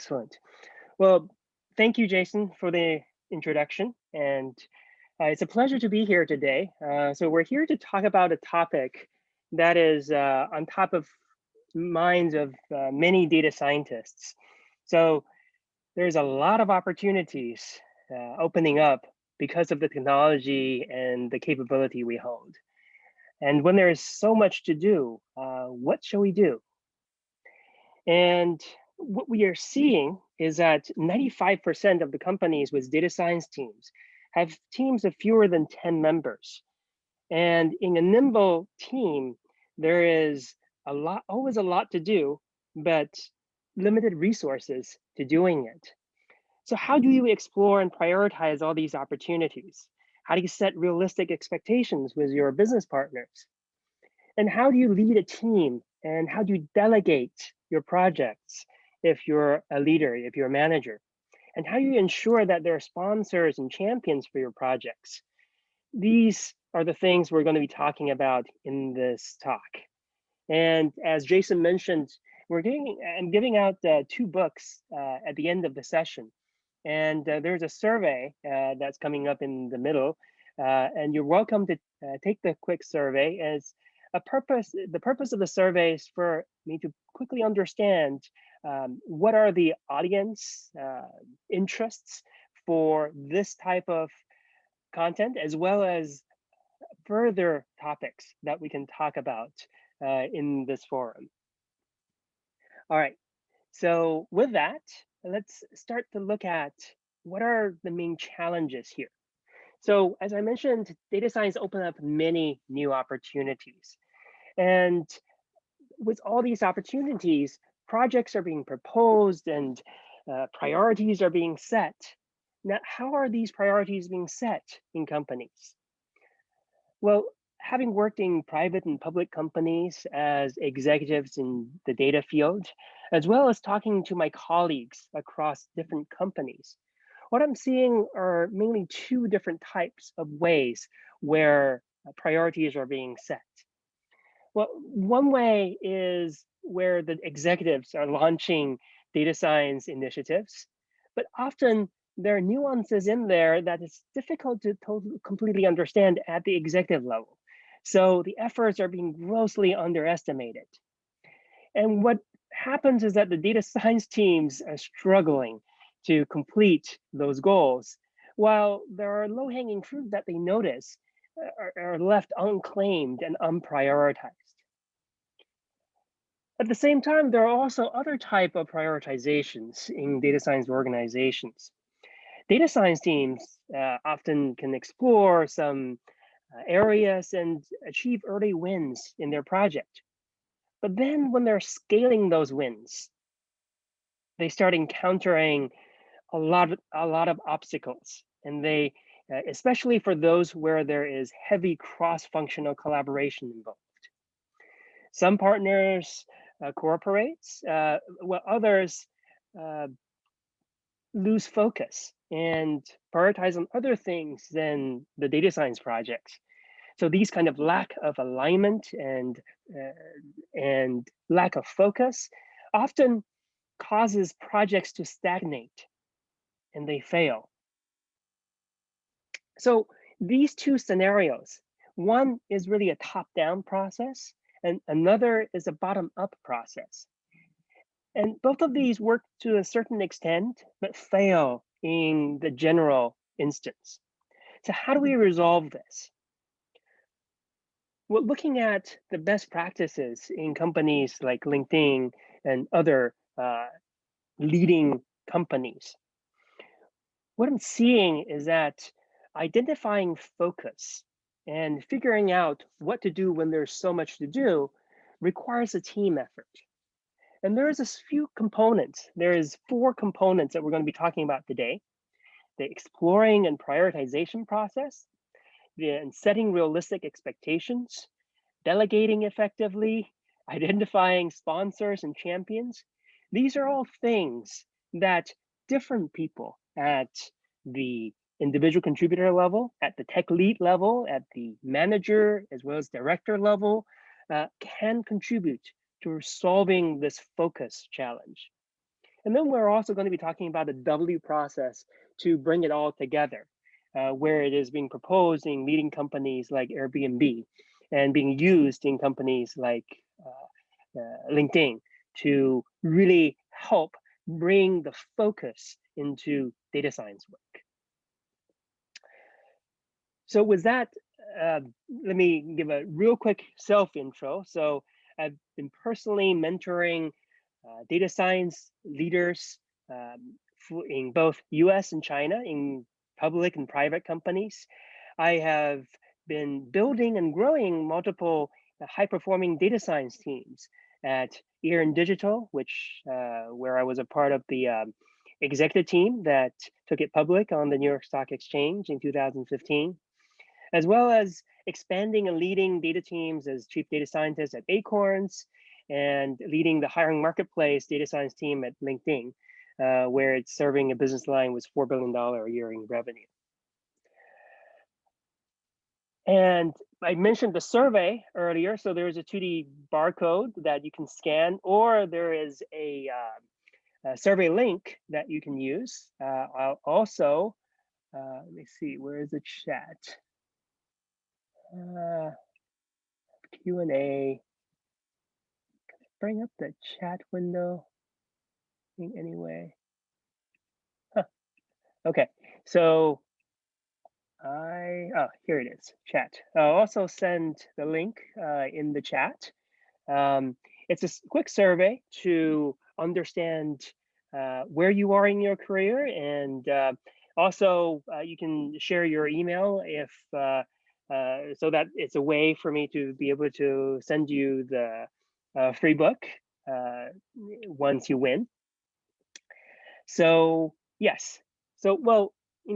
Excellent. Well, thank you, Jason, for the introduction. And it's a pleasure to be here today. So we're here to talk about a topic that is on top of minds of many data scientists. So there's a lot of opportunities opening up because of the technology and the capability we hold. And when there is so much to do, what shall we do? And what we are seeing is that 95% of the companies with data science teams have teams of fewer than 10 members. And in a nimble team, there is always a lot to do, but limited resources to doing it. So how do you explore and prioritize all these opportunities? How do you set realistic expectations with your business partners? And how do you lead a team? And how do you delegate your projects if you're a leader, if you're a manager? And how do you ensure that there are sponsors and champions for your projects? These are the things we're going to be talking about in this talk. And as Jason mentioned, I'm giving out two books at the end of the session. And there's a survey that's coming up in the middle. And you're welcome to take the quick survey as the purpose of the survey is for me to quickly understand what are the audience interests for this type of content, as well as further topics that we can talk about in this forum. All right, so with that, let's start to look at what are the main challenges here. So as I mentioned, data science opened up many new opportunities. And with all these opportunities, projects are being proposed and priorities are being set. Now, how are these priorities being set in companies? Well, having worked in private and public companies as executives in the data field, as well as talking to my colleagues across different companies, what I'm seeing are mainly two different types of ways where priorities are being set. Well, one way is where the executives are launching data science initiatives, but often there are nuances in there that it's difficult to completely understand at the executive level. So the efforts are being grossly underestimated. And what happens is that the data science teams are struggling to complete those goals, while there are low-hanging fruit that they notice are left unclaimed and unprioritized. At the same time, there are also other type of prioritizations in data science organizations. Data science teams often can explore some areas and achieve early wins in their project. But then when they're scaling those wins, they start encountering a lot of obstacles. And they, especially for those where there is heavy cross-functional collaboration involved. Some partners cooperate, while others lose focus and prioritize on other things than the data science projects. So these kind of lack of alignment and lack of focus often causes projects to stagnate and they fail. So these two scenarios, one is really a top-down process and another is a bottom-up process. And both of these work to a certain extent, but fail in the general instance. So how do we resolve this? Well, looking at the best practices in companies like LinkedIn and other leading companies, what I'm seeing is that identifying focus and figuring out what to do when there's so much to do requires a team effort. And there's a few components. There is 4 components that we're going to be talking about today: the exploring and prioritization process, the setting realistic expectations, delegating effectively, identifying sponsors and champions. These are all things that different people at the individual contributor level, at the tech lead level, at the manager, as well as director level, can contribute to solving this focus challenge. And then we're also going to be talking about the W process to bring it all together, where it is being proposed in leading companies like Airbnb and being used in companies like LinkedIn to really help bring the focus into data science work. So with that, let me give a real quick self intro. So I've been personally mentoring data science leaders in both US and China in public and private companies. I have been building and growing multiple high performing data science teams at Ear and Digital, which where I was a part of the executive team that took it public on the New York Stock Exchange in 2015, as well as expanding and leading data teams as chief data scientist at Acorns and leading the hiring marketplace data science team at LinkedIn, where it's serving a business line with $4 billion a year in revenue. And I mentioned the survey earlier, so there's a 2D barcode that you can scan, or there is a survey link that you can use. I'll also, let me see, where is the chat? Q&A. Bring up the chat window in any way. Huh. Okay, so here it is, chat. I'll also send the link in the chat. It's a quick survey to understand where you are in your career, and also you can share your email if so that it's a way for me to be able to send you the free book once you win. So yes, so well,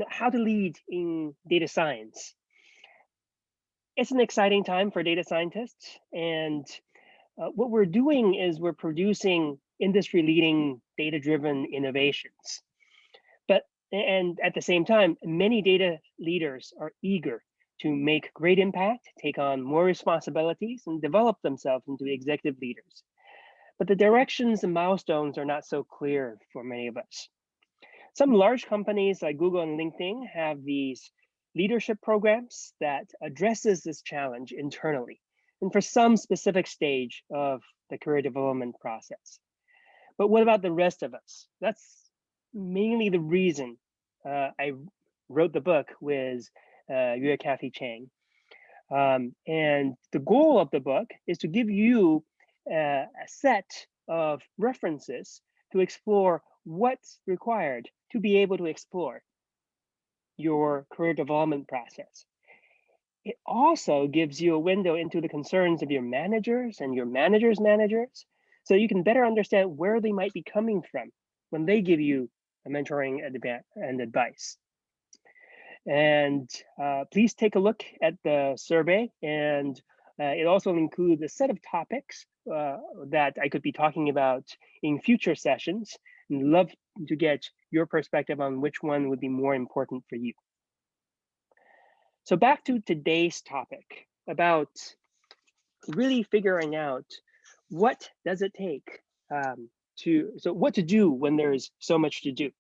how to lead in data science. It's an exciting time for data scientists, and what we're doing is we're producing industry-leading data-driven innovations. And at the same time, many data leaders are eager to make great impact, take on more responsibilities, and develop themselves into executive leaders. But the directions and milestones are not so clear for many of us. Some large companies like Google and LinkedIn have these leadership programs that addresses this challenge internally and for some specific stage of the career development process. But what about the rest of us? That's mainly the reason I wrote the book with Yue Kathy Chang. And the goal of the book is to give you a set of references to explore what's required to be able to explore your career development process. It also gives you a window into the concerns of your managers and your managers' managers, so you can better understand where they might be coming from when they give you a mentoring and advice. And please take a look at the survey, and it also includes a set of topics that I could be talking about in future sessions, and love to get your perspective on which one would be more important for you. So back to today's topic about really figuring out what does it take what to do when there's so much to do.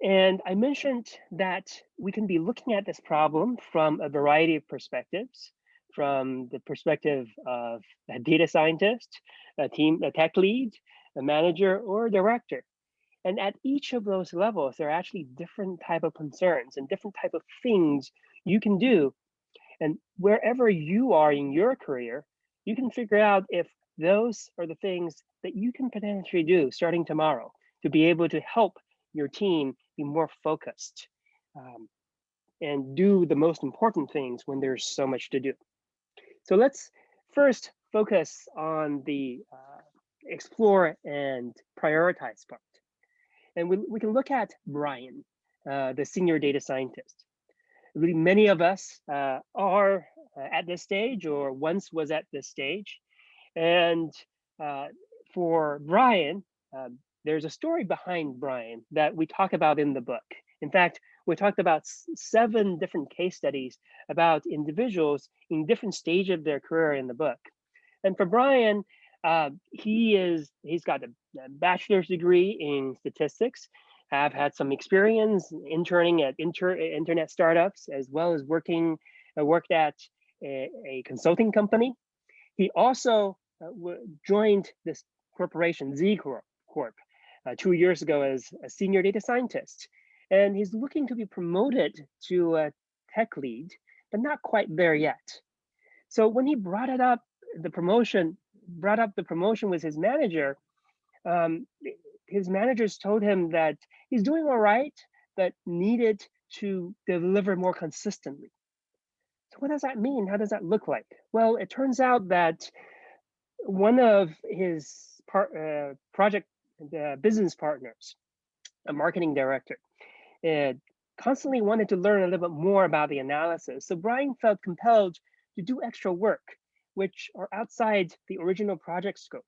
And I mentioned that we can be looking at this problem from a variety of perspectives, from the perspective of a data scientist, a tech lead, a manager, or a director. And at each of those levels, there are actually different type of concerns and different type of things you can do. And wherever you are in your career, you can figure out if those are the things that you can potentially do starting tomorrow to be able to help your team be more focused and do the most important things when there's so much to do. So let's first focus on the explore and prioritize part. And we can look at Brian, the senior data scientist. Really, many of us are at this stage or once was at this stage. And for Brian, there's a story behind Brian that we talk about in the book. In fact, we talked about 7 different case studies about individuals in different stages of their career in the book. And for Brian, he's got a a bachelor's degree in statistics, have had some experience interning at internet startups, as well as worked at a consulting company. He also joined this corporation, Z Corp, 2 years ago as a senior data scientist. And he's looking to be promoted to a tech lead, but not quite there yet. So when he brought up the promotion with um, his managers told him that he's doing all right, but needed to deliver more consistently. So what does that mean? How does that look like? Well, it turns out that one of his project business partners, a marketing director, uh, constantly wanted to learn a little bit more about the analysis. So Brian felt compelled to do extra work, which are outside the original project scope.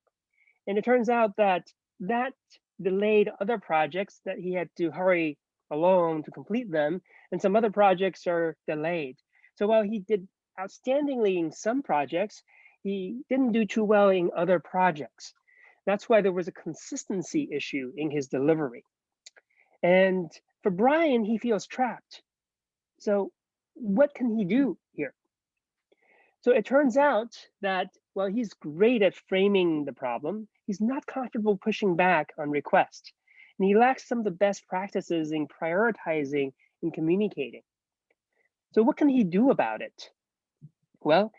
And it turns out that that delayed other projects that he had to hurry along to complete them, and some other projects are delayed. So while he did outstandingly in some projects, he didn't do too well in other projects. That's why there was a consistency issue in his delivery. And for Brian, he feels trapped. So what can he do here? So it turns out that while he's great at framing the problem, he's not comfortable pushing back on request. And he lacks some of the best practices in prioritizing and communicating. So what can he do about it? Well,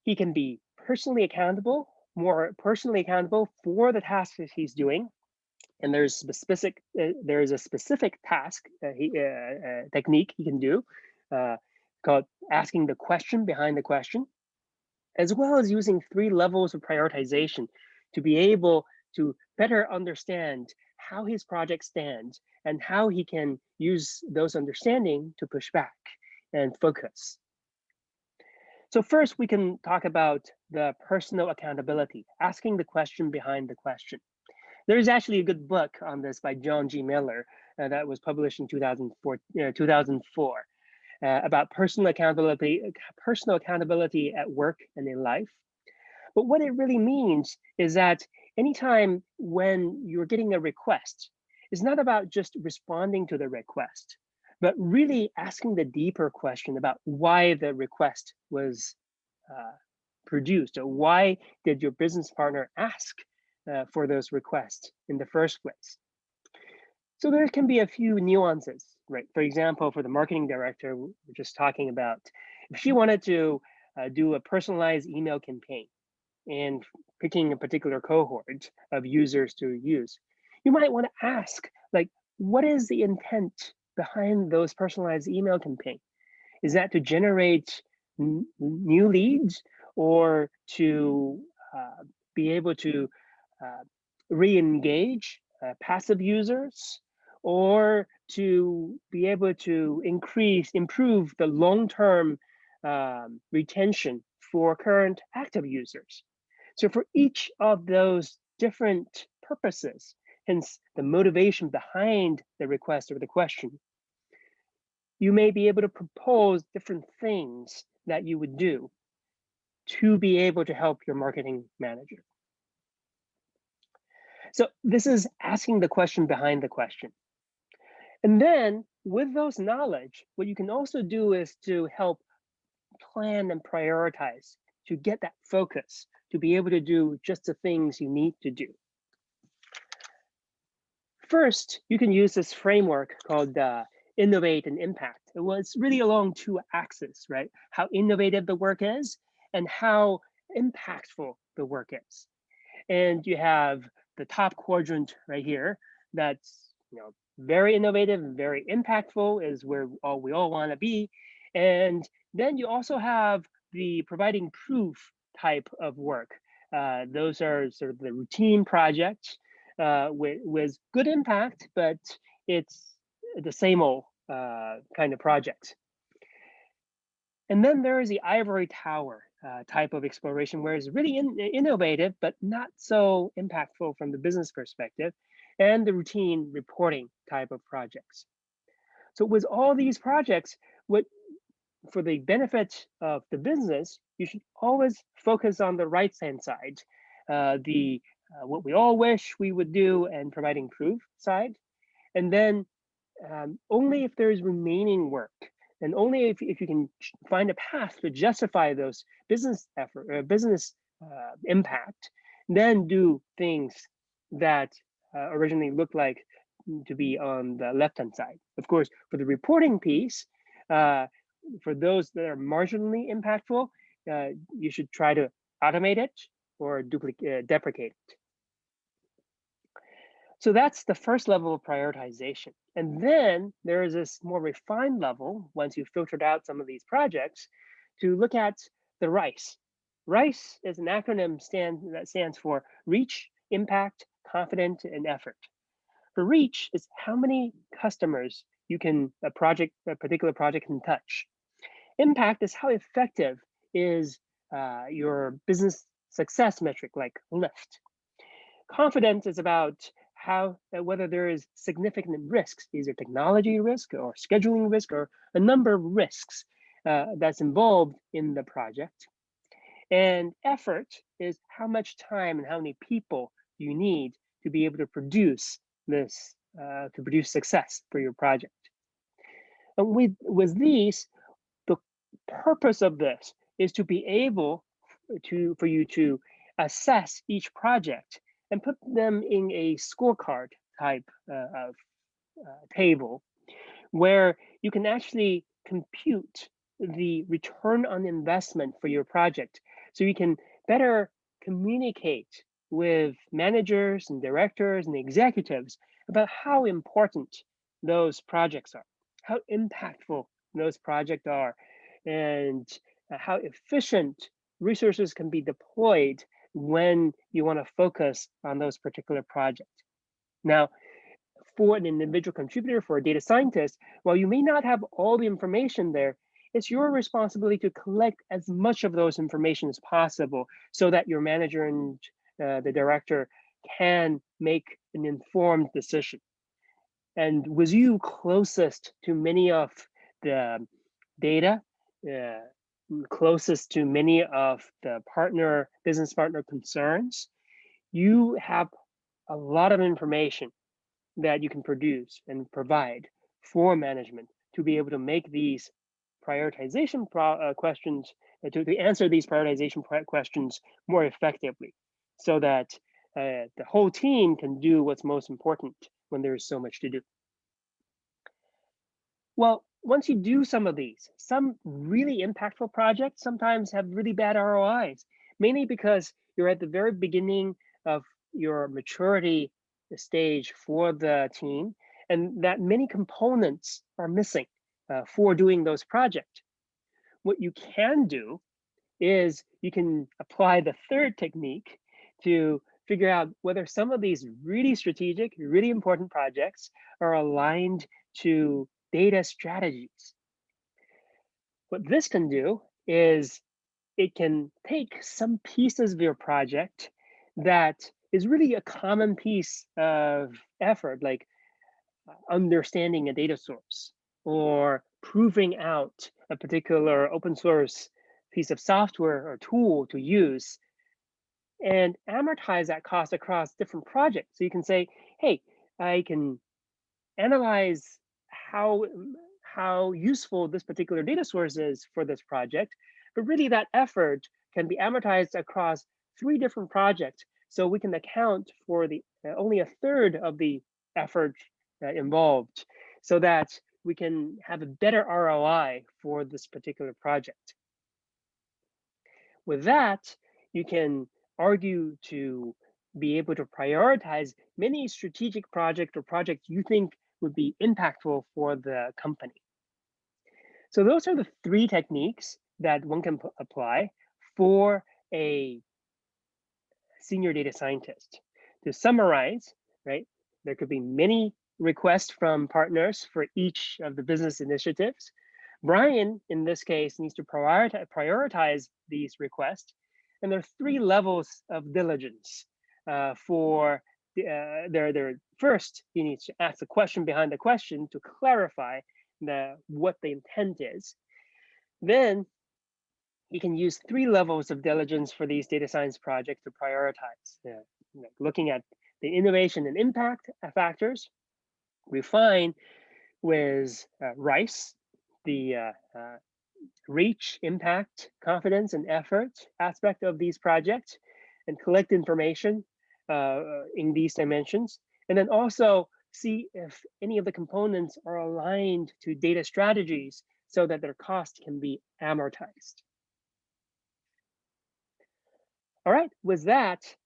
he can be more personally accountable for the tasks that he's doing. And there's a specific task technique he can do called asking the question behind the question, as well as using 3 levels of prioritization to be able to better understand how his project stands and how he can use those understanding to push back and focus. So first, we can talk about the personal accountability, asking the question behind the question. There's actually a good book on this by John G. Miller that was published in 2004 about personal accountability at work and in life. But what it really means is that anytime when you're getting a request, it's not about just responding to the request, but really asking the deeper question about why the request was produced, or why did your business partner ask for those requests in the first place. So there can be a few nuances, right? For example, for the marketing director, we're just talking about, if she wanted to do a personalized email campaign and picking a particular cohort of users to use, you might want to ask, like, what is the intent behind those personalized email campaign? Is that to generate new leads, or to be able to re-engage passive users, or to be able to improve the long-term retention for current active users? So for each of those different purposes, hence the motivation behind the request or the question, you may be able to propose different things that you would do to be able to help your marketing manager. So this is asking the question behind the question. And then with those knowledge, what you can also do is to help plan and prioritize, to get that focus, to be able to do just the things you need to do. First, you can use this framework called innovate and impact. Well, it's really along 2 axes, right? How innovative the work is and how impactful the work is. And you have the top quadrant right here that's very innovative and very impactful, is where we all want to be. And then you also have the providing proof type of work. Those are sort of the routine projects with good impact, but it's the same old kind of project. And then there is the ivory tower type of exploration, where it's really innovative, but not so impactful from the business perspective, and the routine reporting type of projects. So with all these projects, for the benefit of the business, you should always focus on the right-hand side, the what we all wish we would do and providing proof side. And then only if there's remaining work, and only if you can find a path to justify those business effort or business impact, then do things that originally looked like to be on the left-hand side. Of course, for the reporting piece, for those that are marginally impactful, you should try to automate it or deprecate it. So that's the first level of prioritization. And then there is this more refined level, once you've filtered out some of these projects, to look at the RICE. RICE is an acronym that stands for Reach, Impact, Confident, and Effort. For Reach is how many customers a particular project can touch. Impact is how effective is your business success metric, like lift. Confidence is about whether there is significant risks, either technology risk or scheduling risk or a number of risks that's involved in the project. And effort is how much time and how many people you need to be able to produce this, to produce success for your project. And with these, the purpose of this is to be able for you to assess each project and put them in a scorecard type of table where you can actually compute the return on investment for your project, so you can better communicate with managers and directors and executives about how important those projects are, how impactful those projects are, and how efficient resources can be deployed when you want to focus on those particular projects. Now, for an individual contributor, for a data scientist, while you may not have all the information there, it's your responsibility to collect as much of those information as possible so that your manager and the director can make an informed decision. And with you closest to many of the data, closest to many of the business partner concerns, you have a lot of information that you can produce and provide for management to be able to make these prioritization questions, to answer these prioritization questions more effectively, so that the whole team can do what's most important when there's so much to do. Well, once you do some of these, some really impactful projects sometimes have really bad ROIs, mainly because you're at the very beginning of your maturity stage for the team, and that many components are missing for doing those projects. What you can do is you can apply the third technique to figure out whether some of these really strategic, really important projects are aligned to data strategies. What this can do is it can take some pieces of your project that is really a common piece of effort, like understanding a data source or proving out a particular open source piece of software or tool to use, and amortize that cost across different projects. So you can say, hey, I can analyze how useful this particular data source is for this project, but really that effort can be amortized across 3 different projects. So we can account for the only a third of the effort involved, so that we can have a better ROI for this particular project. With that, you can argue to be able to prioritize many strategic projects or projects you think would be impactful for the company. So those are the 3 techniques that one can apply for a senior data scientist. To summarize, right, there could be many requests from partners for each of the business initiatives. Brian, in this case, needs to prioritize these requests. And there are 3 levels of diligence for first, you need to ask the question behind the question to clarify what the intent is. Then you can use 3 levels of diligence for these data science projects to prioritize. looking at the innovation and impact factors. Refine with RICE, the reach, impact, confidence, and effort aspect of these projects, and collect information in these dimensions. And then also see if any of the components are aligned to data strategies so that their cost can be amortized. All right, with that,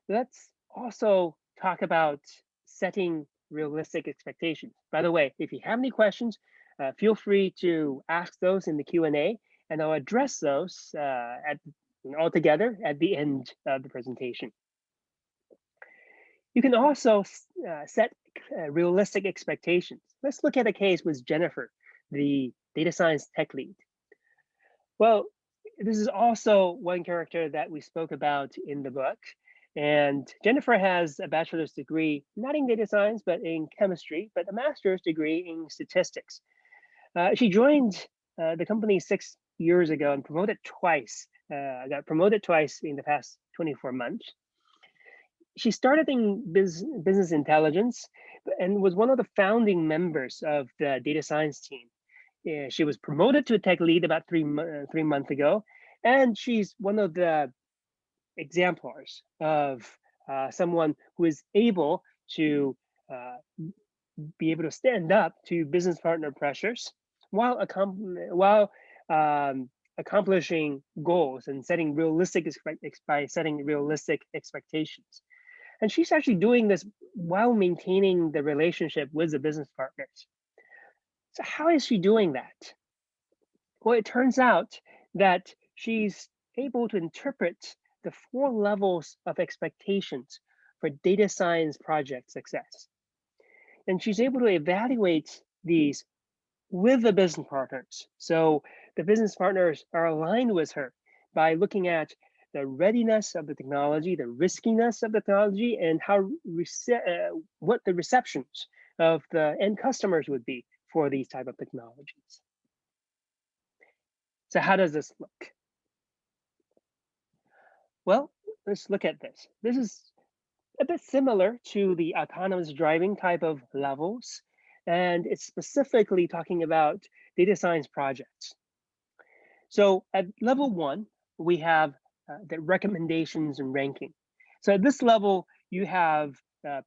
let's also talk about setting realistic expectations. By the way, if you have any questions, feel free to ask those in the Q&A, and I'll address those all together at the end of the presentation. You can also set realistic expectations. Let's look at a case with Jennifer, the data science tech lead. Well, this is also one character that we spoke about in the book. And Jennifer has a bachelor's degree, not in data science, but in chemistry, but a master's degree in statistics. She joined the company 6 years ago and promoted twice, got promoted twice in the past 24 months. She started in business intelligence and was one of the founding members of the data science team. She was promoted to a tech lead about 3 months ago, and she's one of the exemplars of someone who is able to be able to stand up to business partner pressures while accomplishing goals and setting realistic expectations. And she's actually doing this while maintaining the relationship with the business partners. So how is she doing that? Well, it turns out that she's able to interpret the 4 levels of expectations for data science project success. And she's able to evaluate these with the business partners. So the business partners are aligned with her by looking at the readiness of the technology, the riskiness of the technology, and how what the receptions of the end customers would be for these type of technologies. So how does this look? Well, let's look at this. This is a bit similar to the autonomous driving type of levels, and it's specifically talking about data science projects. So at level 1, we have the recommendations and ranking. So at this level, you have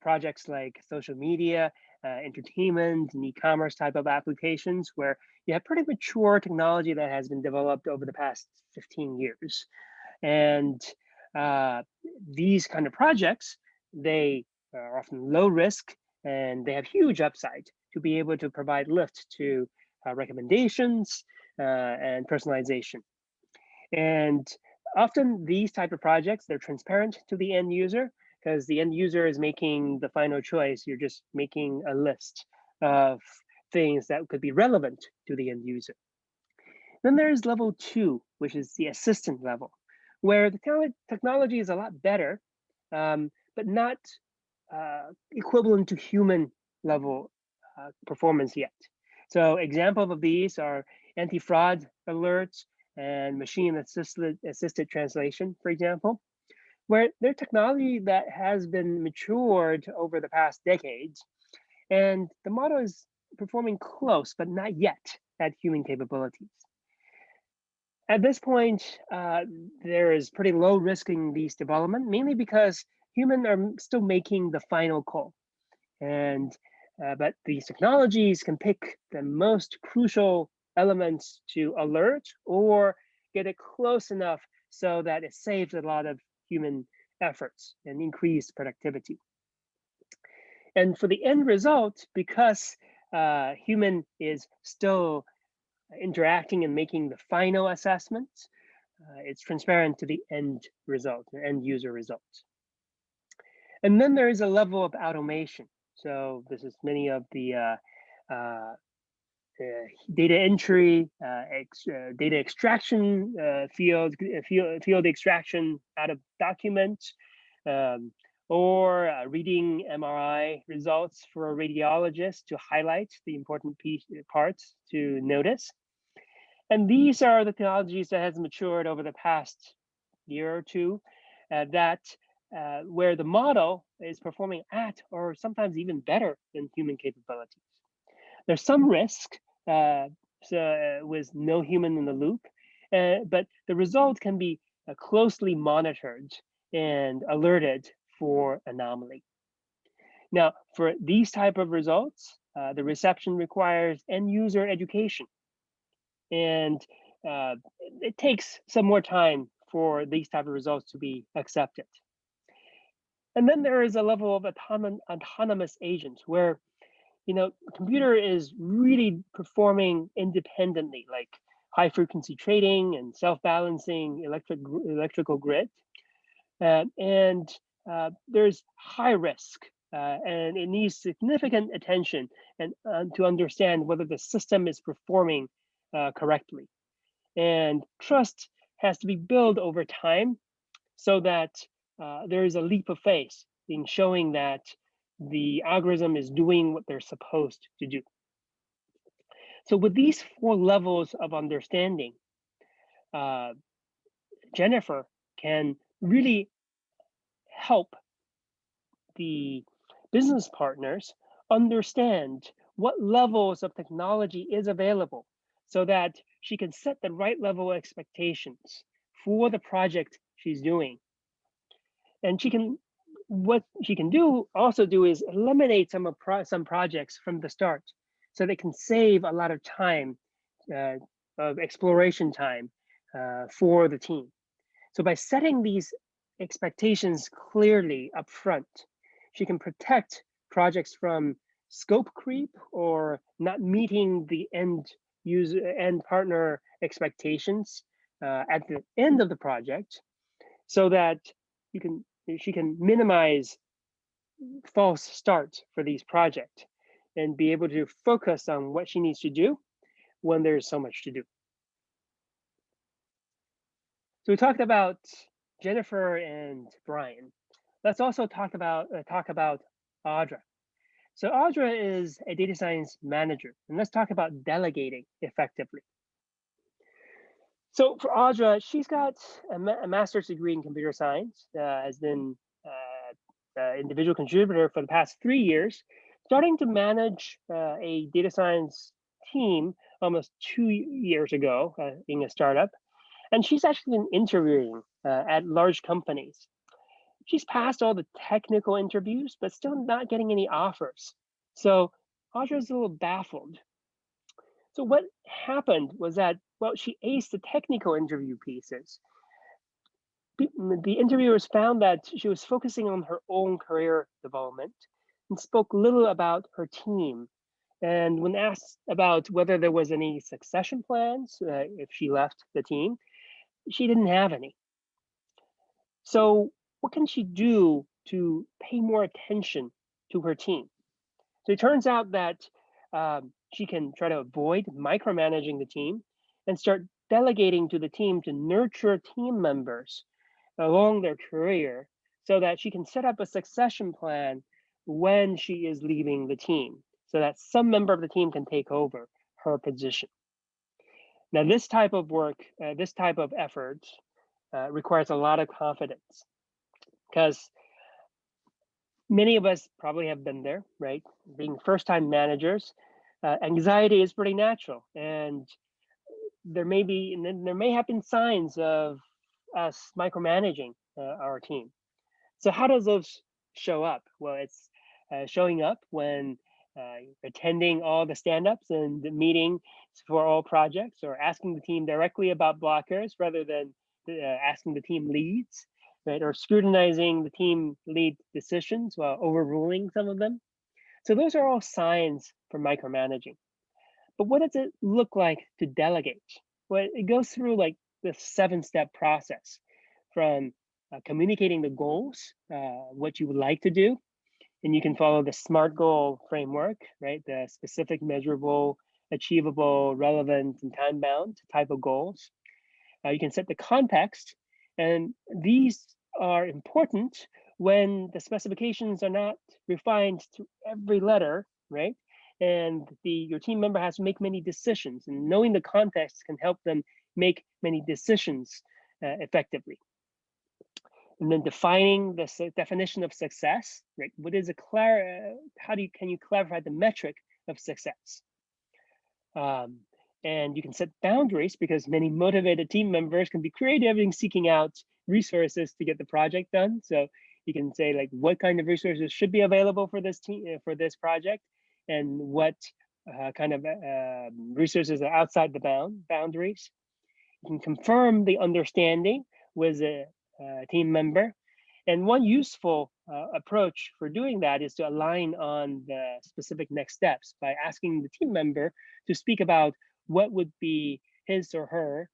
projects like social media, entertainment, and e-commerce type of applications where you have pretty mature technology that has been developed over the past 15 years. And these kind of projects, they are often low risk and they have huge upside to be able to provide lift to recommendations and personalization. And often these type of projects, they're transparent to the end user because the end user is making the final choice. You're just making a list of things that could be relevant to the end user. Then there's level 2, which is the assistant level, where the technology is a lot better, but not equivalent to human level performance yet. So examples of these are anti-fraud alerts and machine-assisted translation, for example, where they're technology that has been matured over the past decades, and the model is performing close, but not yet at human capabilities. At this point, there is pretty low risk in these development, mainly because humans are still making the final call. And but these technologies can pick the most crucial elements to alert or get it close enough so that it saves a lot of human efforts and increase productivity. And for the end result, because human is still interacting and making the final assessments, it's transparent to the end result, the end user results. And then there is a level of automation. So this is many of the data entry, data extraction, field extraction out of documents, or reading MRI results for a radiologist to highlight the important parts to notice. And these are the technologies that has matured over the past year or two that where the model is performing at or sometimes even better than human capabilities. There's some risk with no human in the loop, but the result can be closely monitored and alerted for anomaly. Now, for these type of results, the reception requires end user education, and it takes some more time for these type of results to be accepted. And then there is a level of autonomous agent where computer is really performing independently, like high frequency trading and self-balancing electrical grid. And there's high risk and it needs significant attention and to understand whether the system is performing correctly. And trust has to be built over time so that there is a leap of faith in showing that the algorithm is doing what they're supposed to do. So with these 4 levels of understanding, Jennifer can really help the business partners understand what levels of technology is available so that she can set the right level of expectations for the project she's doing. And what she can also do is eliminate some projects from the start so they can save a lot of time, of exploration time for the team. So by setting these expectations clearly up front, she can protect projects from scope creep or not meeting the end partner expectations at the end of the project, so that she can minimize false starts for these projects and be able to focus on what she needs to do when there's so much to do. So we talked about Jennifer and Brian. Let's also talk about Audra. So Audra is a data science manager, and let's talk about delegating effectively. So for Audra, she's got a master's degree in computer science, has been individual contributor for the past 3 years, starting to manage a data science team almost 2 years ago in a startup. And she's actually been interviewing at large companies. She's passed all the technical interviews, but still not getting any offers. So Audra's a little baffled. So what happened was that, well, she aced the technical interview pieces. The interviewers found that she was focusing on her own career development and spoke little about her team. And when asked about whether there was any succession plans if she left the team, she didn't have any. So what can she do to pay more attention to her team? So it turns out that she can try to avoid micromanaging the team and start delegating to the team to nurture team members along their career so that she can set up a succession plan when she is leaving the team so that some member of the team can take over her position. Now, this type of work, this type of effort requires a lot of confidence because many of us probably have been there, right? Being first-time managers, anxiety is pretty natural, and there may have been signs of us micromanaging our team. So how does those show up? Well, it's showing up when attending all the stand-ups and the meetings for all projects, or asking the team directly about blockers rather than asking the team leads, right? Or scrutinizing the team lead decisions while overruling some of them. So those are all signs for micromanaging. But what does it look like to delegate? Well, it goes through like the 7-step process from communicating the goals, what you would like to do. And you can follow the SMART goal framework, right? The specific, measurable, achievable, relevant, and time-bound type of goals. You can set the context, and these are important when the specifications are not refined to every letter, right? And your team member has to make many decisions, and knowing the context can help them make many decisions effectively. and then defining the definition of success, right? What is can you clarify the metric of success? And you can set boundaries because many motivated team members can be creative in seeking out resources to get the project done. So you can say like what kind of resources should be available for this team for this project, and what kind of resources are outside the boundaries. You can confirm the understanding with a team member. And one useful approach for doing that is to align on the specific next steps by asking the team member to speak about what would be his or her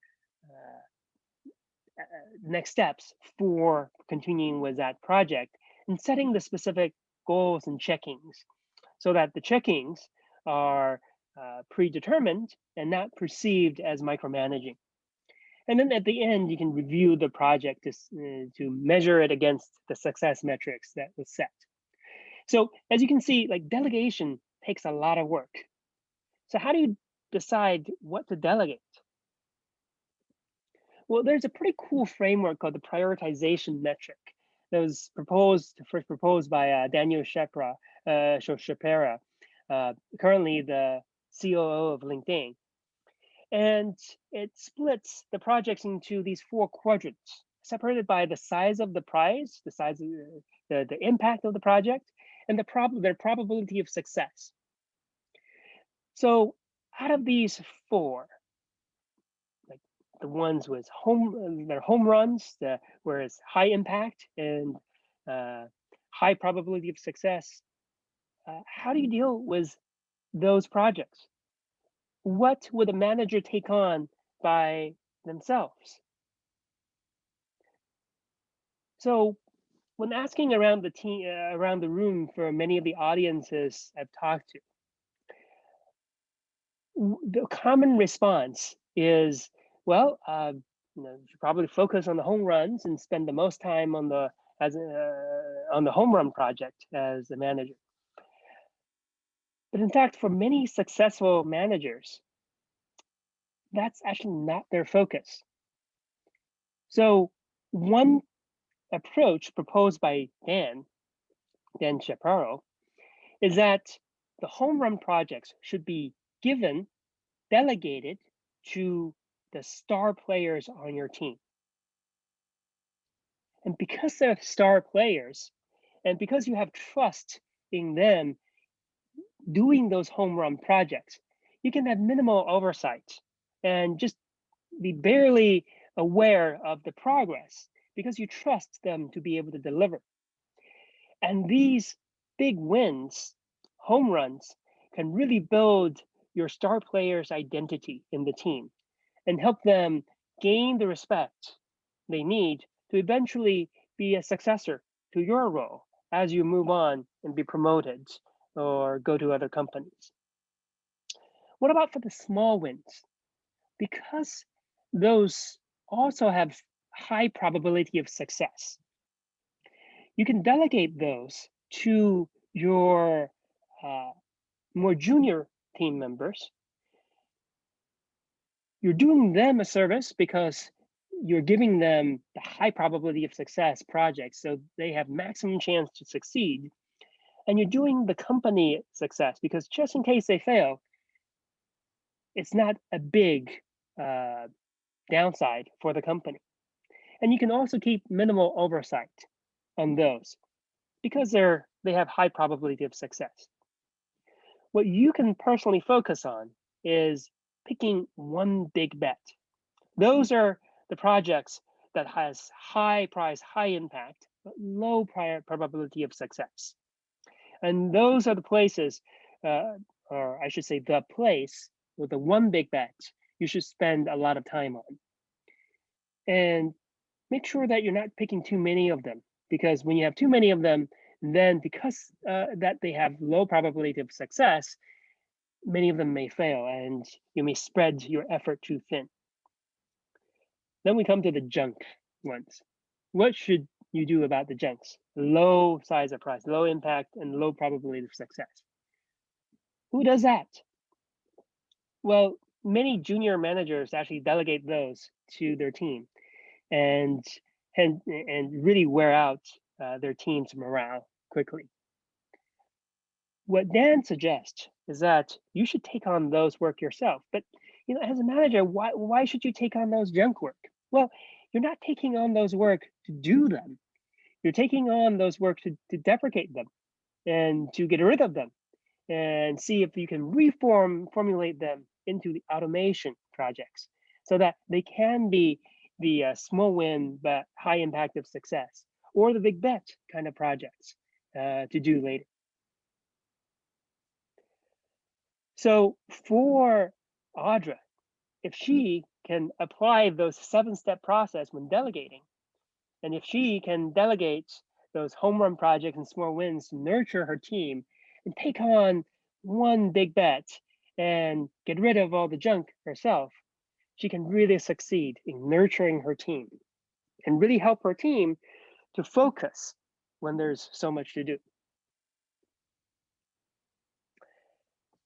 next steps for continuing with that project, and setting the specific goals and checkings so that the checkings are predetermined and not perceived as micromanaging. And then at the end, you can review the project to measure it against the success metrics that was set. So as you can see, like delegation takes a lot of work. So how do you decide what to delegate? Well, there's a pretty cool framework called the prioritization metric that was first proposed by Daniel Shapira, currently the COO of LinkedIn. And it splits the projects into these 4 quadrants, separated by the size of the prize, the size of the impact of the project, and their probability of success. So out of these 4, like the ones with home runs, where it's high impact and high probability of success, how do you deal with those projects? What would a manager take on by themselves? So when asking around around the room for many of the audiences I've talked to, the common response is, well, you should probably focus on the home runs and spend the most time on the home run project as a manager. But in fact, for many successful managers, that's actually not their focus. So one approach proposed by Dan Shapiro, is that the home run projects should be delegated to the star players on your team. And because they're star players, and because you have trust in them doing those home run projects, you can have minimal oversight and just be barely aware of the progress because you trust them to be able to deliver. And these big wins, home runs, can really build your star player's identity in the team and help them gain the respect they need to eventually be a successor to your role as you move on and be promoted or go to other companies. What about for the small wins? Because those also have high probability of success, you can delegate those to your more junior team members. You're doing them a service because you're giving them the high probability of success projects so they have maximum chance to succeed. And you're doing the company success because just in case they fail, it's not a big downside for the company. And you can also keep minimal oversight on those because they have high probability of success. What you can personally focus on is picking one big bet. Those are the projects that has high price, high impact, but low probability of success. And those are the places, or I should say the place with the one big bet you should spend a lot of time on. And make sure that you're not picking too many of them, because when you have too many of them, then because that they have low probability of success, many of them may fail and you may spread your effort too thin. Then we come to the junk ones. What should you do about the junks? Low size of price, low impact, and low probability of success. Who does that? Well, many junior managers actually delegate those to their team. And and really wear out their team's morale quickly. What Dan suggests is that you should take on those work yourself. But as a manager, why should you take on those junk work? Well, you're not taking on those work to do them. You're taking on those work to deprecate them and to get rid of them and see if you can formulate them into the automation projects so that they can be the small win but high impact of success, or the big bet kind of projects to do later. So for Audra, if she can apply those 7-step process when delegating, and if she can delegate those home run projects and small wins to nurture her team and take on one big bet and get rid of all the junk herself, she can really succeed in nurturing her team and really help her team to focus when there's so much to do.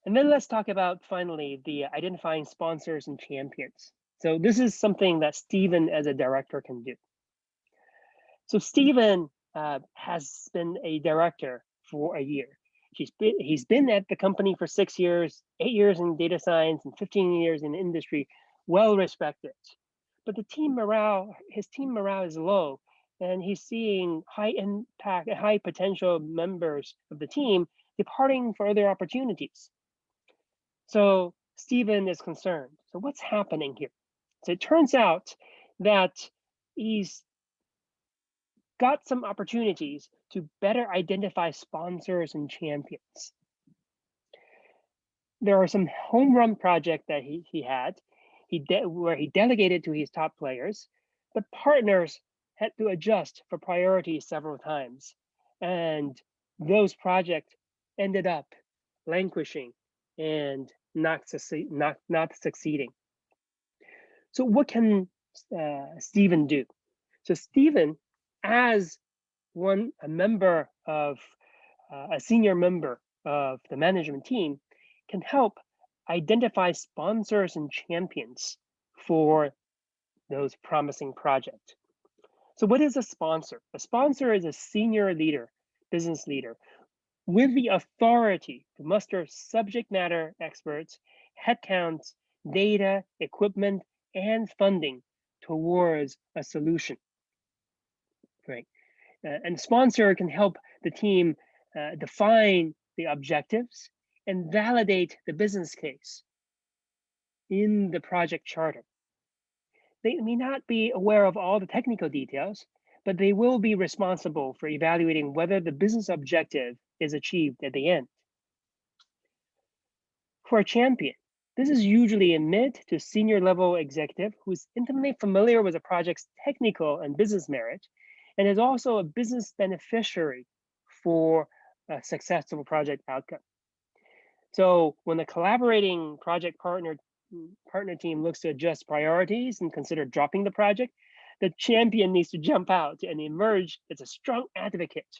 And then let's talk about, finally, the identifying sponsors and champions. So this is something that Stephen as a director can do. So Stephen has been a director for a year. He's been at the company for 6 years, 8 years in data science and 15 years in industry, well respected. But his team morale is low, and he's seeing high impact, high potential members of the team departing for other opportunities. So Stephen is concerned. So what's happening here? So it turns out that he's got some opportunities to better identify sponsors and champions. There are some home run projects that he had, where he delegated to his top players, but partners had to adjust for priorities several times, and those projects ended up languishing and not succeeding. So what can Stephen do? So Stephen, as a member of a senior member of the management team, can help identify sponsors and champions for those promising projects. So what is a sponsor? A sponsor is a senior leader, business leader, with the authority to muster subject matter experts, headcounts, data, equipment, and funding towards a solution. Right? And sponsor can help the team define the objectives and validate the business case in the project charter. They may not be aware of all the technical details, but they will be responsible for evaluating whether the business objective is achieved at the end. For a champion, this is usually a mid to senior level executive who's intimately familiar with a project's technical and business merit, and is also a business beneficiary for a successful project outcome. So when the collaborating project partner team looks to adjust priorities and consider dropping the project, the champion needs to jump out and emerge as a strong advocate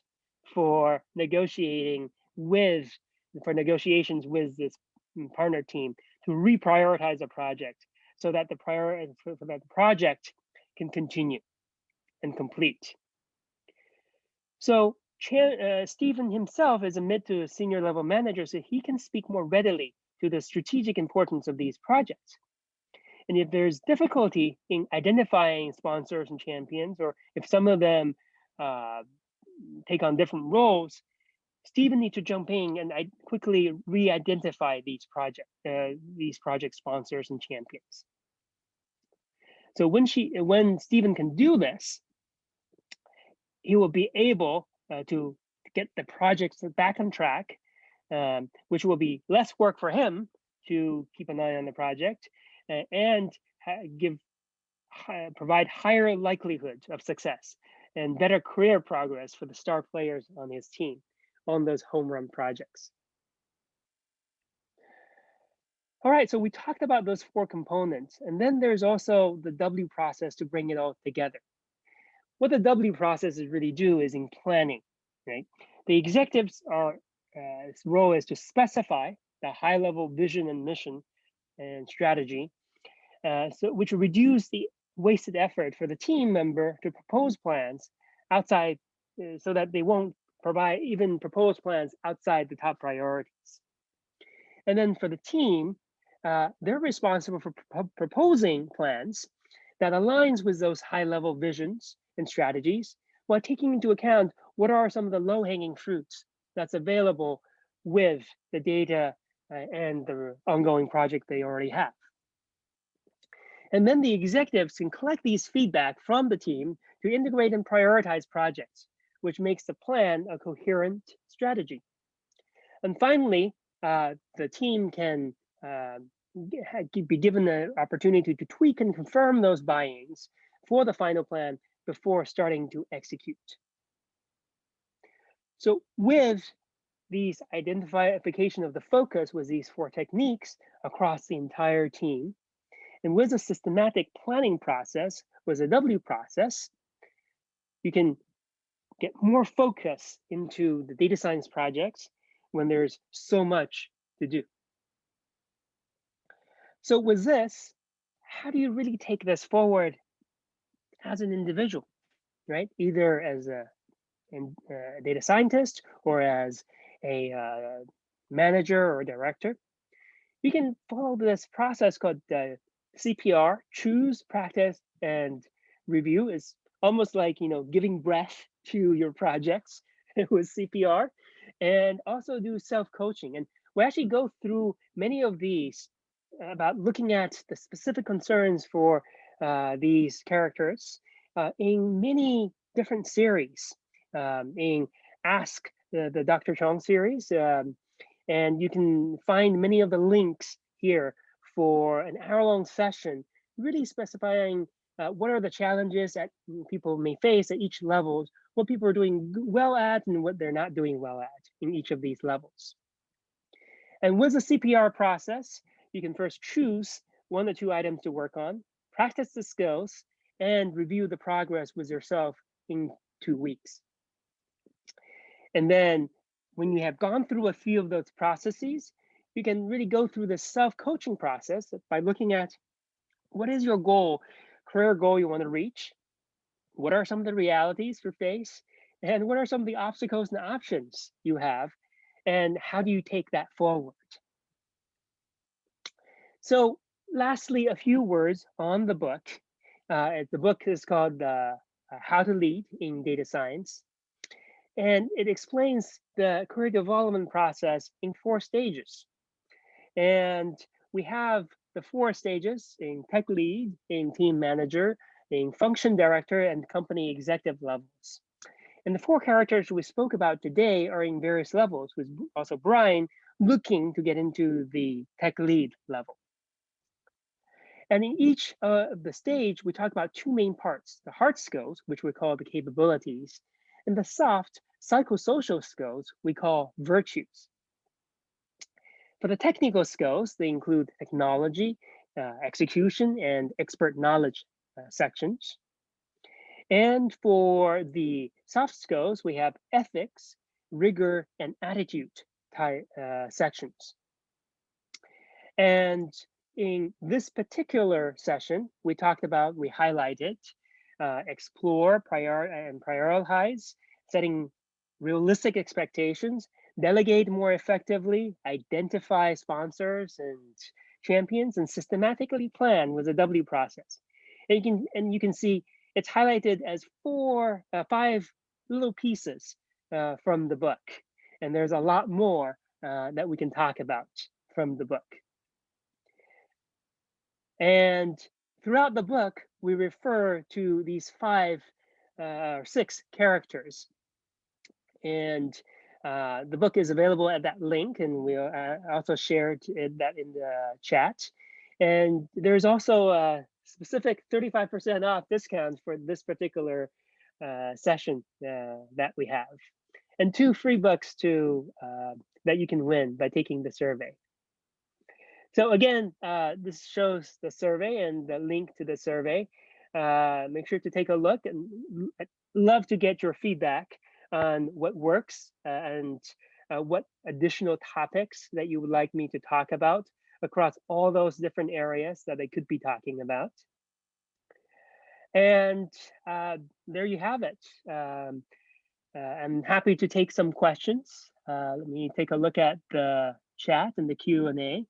for negotiations with this partner team to reprioritize the project so that the project can continue and complete. So Stephen himself is a mid to senior level manager, so he can speak more readily to the strategic importance of these projects. And if there's difficulty in identifying sponsors and champions, or if some of them take on different roles, Stephen needs to jump in and quickly re-identify these project sponsors and champions. So when Stephen can do this, he will be able to get the projects back on track, which will be less work for him to keep an eye on the project and provide higher likelihood of success and better career progress for the star players on his team on those home run projects. All right, so we talked about those 4 components, and then there's also the W process to bring it all together. What the W process is really do is in planning, right? The executives role is to specify the high-level vision and mission and strategy, which will reduce the wasted effort for the team member to propose plans outside, so that they won't even propose plans outside the top priorities. And then for the team, they're responsible for proposing plans that aligns with those high level visions and strategies while taking into account what are some of the low hanging fruits that's available with the data and the ongoing project they already have. And then the executives can collect these feedback from the team to integrate and prioritize projects, which makes the plan a coherent strategy. And finally, the team can be given the opportunity to tweak and confirm those buy-ins for the final plan before starting to execute. So with these identification of the focus with these 4 techniques across the entire team, and with a systematic planning process, with a W process, you can get more focus into the data science projects when there's so much to do. So with this, how do you really take this forward as an individual, right? Either as a data scientist or as a manager or director. You can follow this process called CPR, choose, practice, and review. Is almost like, giving breath to your projects with CPR, and also do self-coaching. And we actually go through many of these about looking at the specific concerns for these characters in many different series, in Ask the Dr. Chong series. And you can find many of the links here for an hour-long session, really specifying what are the challenges that people may face at each level, what people are doing well at and what they're not doing well at in each of these levels. And with the CPR process, you can first choose 1 or 2 items to work on, practice the skills, and review the progress with yourself in 2 weeks. And then when you have gone through a few of those processes, you can really go through the self-coaching process by looking at what is your goal, career goal you want to reach, what are some of the realities you face, and what are some of the obstacles and options you have, and how do you take that forward? So lastly, a few words on the book. The book is called How to Lead in Data Science. And it explains the career development process in 4 stages. And we have the 4 stages in tech lead, in team manager, in function director, and company executive levels. And the 4 characters we spoke about today are in various levels, with also Brian looking to get into the tech lead level. And in each of the stage, we talk about 2 main parts: the hard skills, which we call the capabilities, and the soft psychosocial skills we call virtues. For the technical skills, they include technology, execution, and expert knowledge sections. And for the soft skills, we have ethics, rigor, and attitude sections. And in this particular session, we highlighted explore, prioritize, setting realistic expectations, delegate more effectively, identify sponsors and champions, and systematically plan with the W process. And you can see it's highlighted as 5 little pieces from the book. And there's a lot more that we can talk about from the book. And throughout the book, we refer to these 5 or 6 characters. And the book is available at that link, and we also shared that in the chat. And there's also a specific 35% off discounts for this particular session that we have, and 2 free books that you can win by taking the survey. So again, this shows the survey and the link to the survey. Make sure to take a look, and I'd love to get your feedback on what works and what additional topics that you would like me to talk about across all those different areas that I could be talking about. And there you have it. I'm happy to take some questions. Let me take a look at the chat and the Q&A.